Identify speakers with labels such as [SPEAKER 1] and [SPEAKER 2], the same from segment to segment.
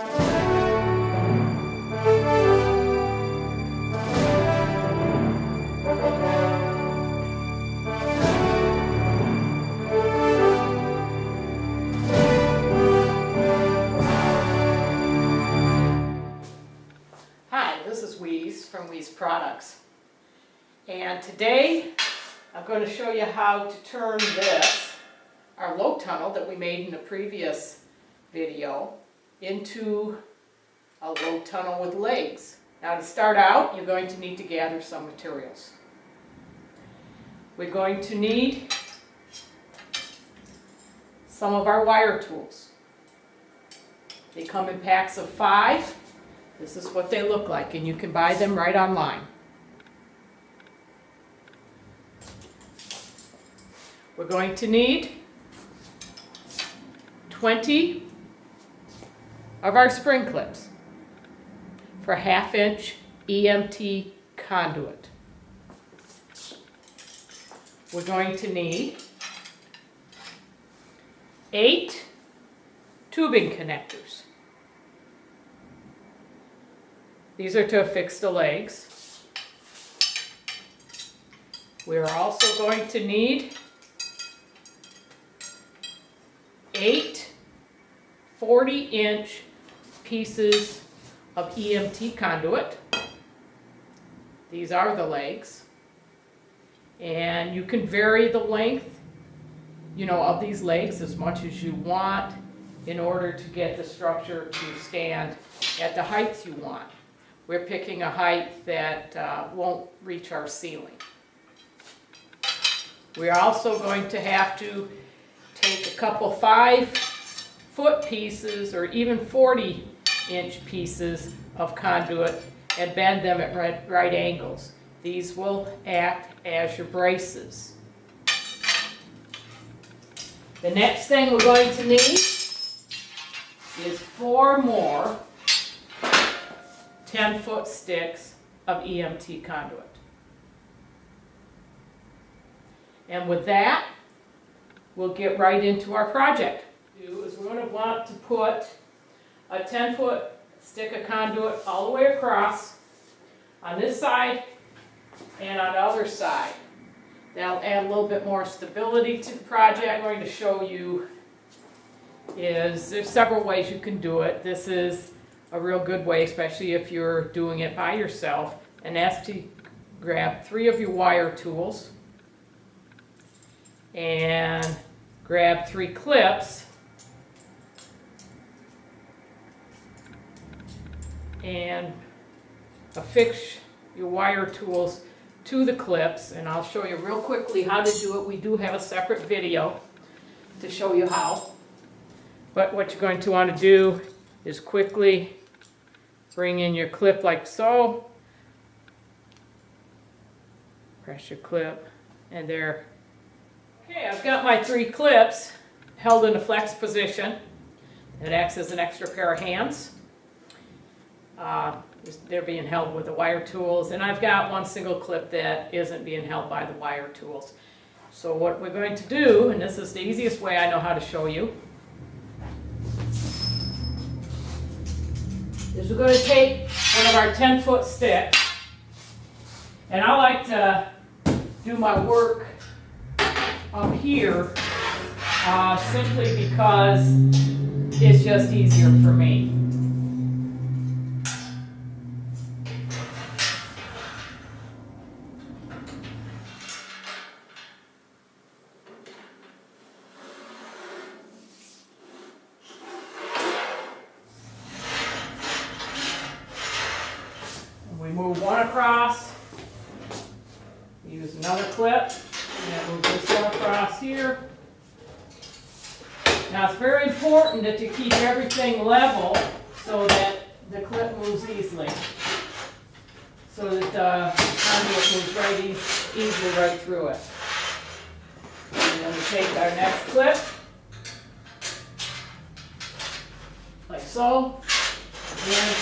[SPEAKER 1] Hi, this is wEZ from wEZ Products, and today I'm going to show you how to turn this, our low tunnel that we made in the previous video, into a low tunnel with legs. Now to start out, you're going to need to gather some materials. We're going to need some of our wire tools. They come in packs of 5. This is what they look like, and you can buy them right online. We're going to need 20 of our spring clips for 1/2 inch emt conduit. We're going to need 8 tubing connectors. These are to affix the legs. We're also going to need 8 40-inch pieces of emt conduit. These are the legs. And you can vary the length, of these legs as much as you want in order to get the structure to stand at the height you want. We're picking a height that won't reach our ceiling. We're also going to have to take a couple 5-foot pieces or even 40-inch pieces of conduit and bend them at right angles. These will act as your braces. The next thing we're going to need is 4 more 10-foot sticks of emt conduit. And with that, we'll get right into our project. We're going to want to put a 10-foot stick of conduit all the way across on this side and on the other side. That'll add a little bit more stability to the project. I'm going to show you there's several ways you can do it. This is a real good way, especially if you're doing it by yourself, and that's to grab 3 of your wire tools and grab 3 clips and affix your wire tools to the clips, and I'll show you real quickly how to do it. We do have a separate video to show you how, but what you're going to want to do is quickly bring in your clip like so, press your clip, and there. Okay, I've got my 3 clips held in a flex position. It acts as an extra pair of hands. They're being held with the wire tools, and I've got 1 single clip that isn't being held by the wire tools. So what we're going to do, and this is the easiest way I know how to show you, is we're going to take one of our 10-foot sticks, and I like to do my work up here simply because it's just easier for me. We move one across, use another clip, and then move this one across here. Now it's very important that you keep everything level so that the clip moves easily, so that the conduit moves easily right through it. And then we take our next clip, like so, and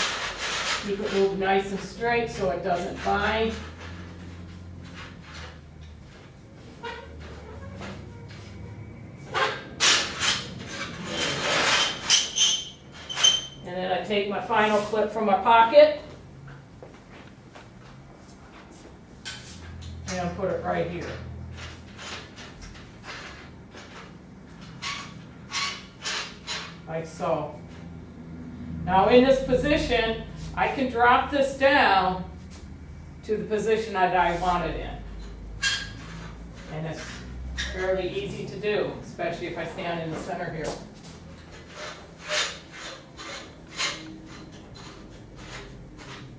[SPEAKER 1] keep it moved nice and straight so it doesn't bind. And then I take my final clip from my pocket and put it right here. Like so. Now in this position, I can drop this down to the position that I want it in. And it's fairly easy to do, especially if I stand in the center here.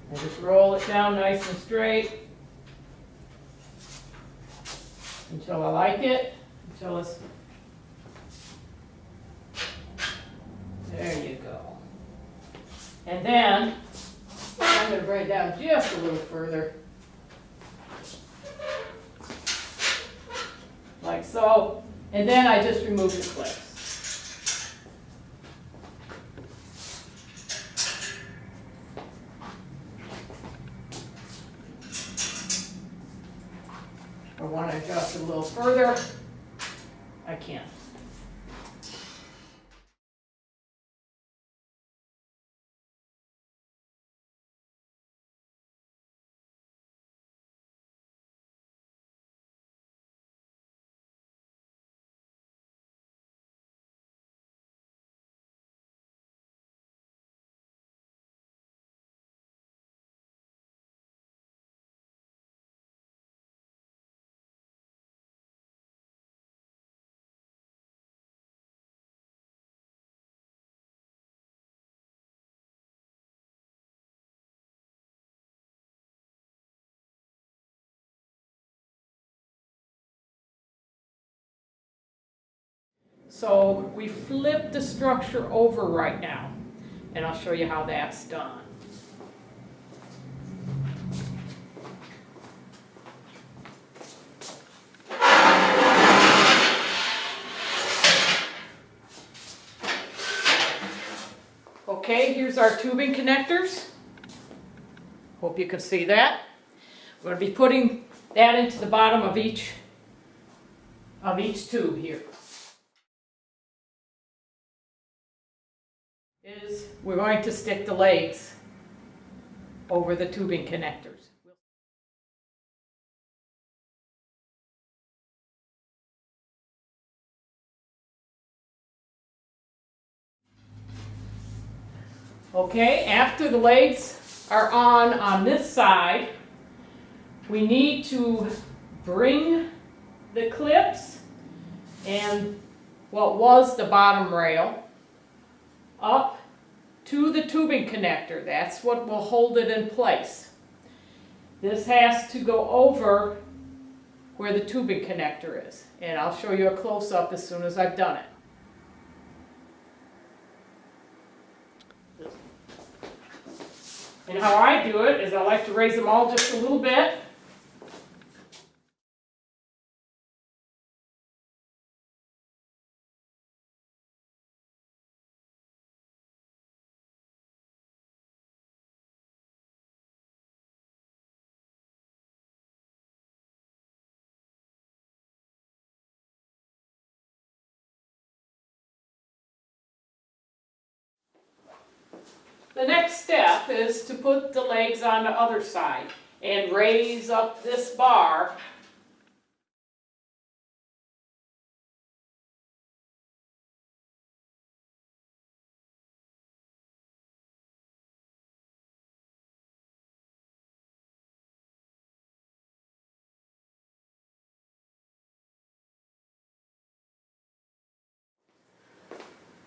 [SPEAKER 1] And just roll it down nice and straight until I like it, until it's, there you go. And then, I'm going to bring it down just a little further. Like so. And then I just remove the clips. If I want to adjust it a little further, I can. So we flip the structure over right now, and I'll show you how that's done. Okay, here's our tubing connectors. Hope you can see that. We're going to be putting that into the bottom of each tube here. We're going to stick the legs over the tubing connectors. Okay, after the legs are on this side, we need to bring the clips and what was the bottom rail up to the tubing connector. That's what will hold it in place. This has to go over where the tubing connector is, and I'll show you a close-up as soon as I've done it. And how I do it is I like to raise them all just a little bit. The next step is to put the legs on the other side and raise up this bar .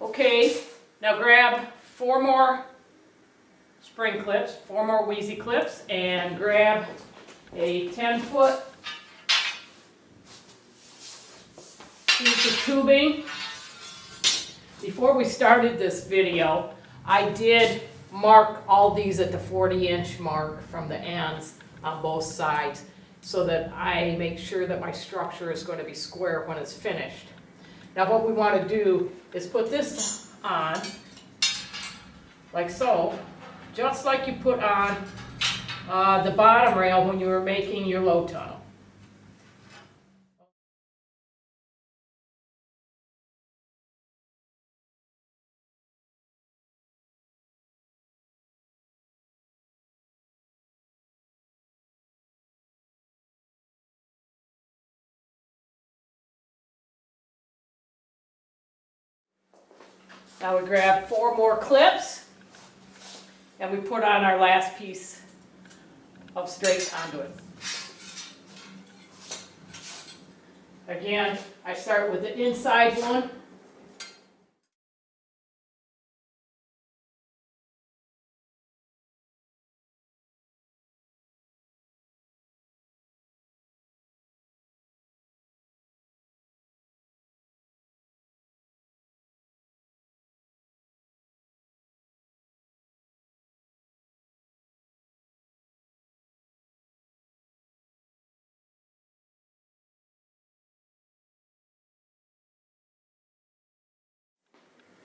[SPEAKER 1] Okay, now grab 4 more spring clips, 4 more wEZ clips, and grab a 10-foot piece of tubing. Before we started this video, I did mark all these at the 40-inch mark from the ends on both sides so that I make sure that my structure is going to be square when it's finished. Now what we want to do is put this on, like so, just like you put on the bottom rail when you were making your low tunnel. Now we grab 4 more clips and we put on our last piece of straight conduit. Again, I start with the inside one.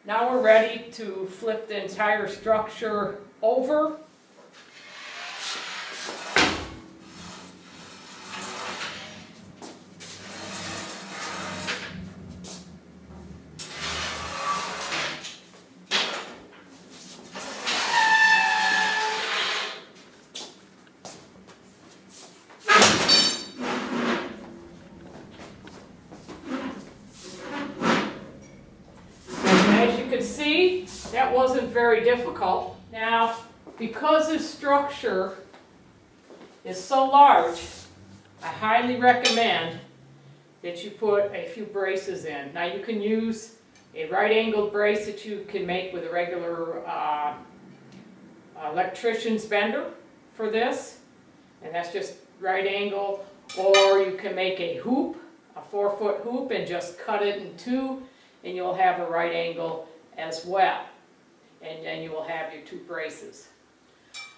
[SPEAKER 1] Now we're ready to flip the entire structure over. As you can see, that wasn't very difficult. Now, because this structure is so large, I highly recommend that you put a few braces in. Now you can use a right-angled brace that you can make with a regular electrician's bender for this, and that's just right angle, or you can make a hoop, a 4-foot hoop, and just cut it in 2, and you'll have a right angle as well. And then you will have your 2 braces.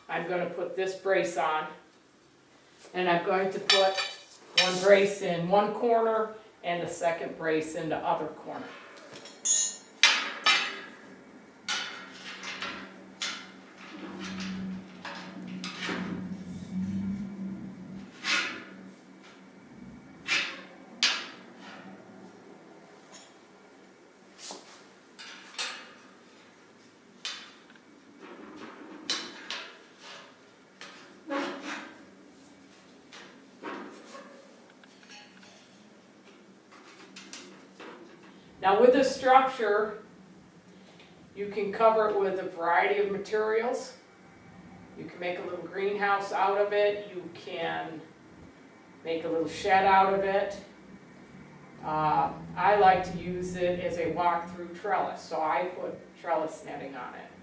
[SPEAKER 1] I'm going to put this brace on, and I'm going to put one brace in one corner and the second brace in the other corner. Now with this structure, you can cover it with a variety of materials. You can make a little greenhouse out of it. You can make a little shed out of it. I like to use it as a walk-through trellis, so I put trellis netting on it.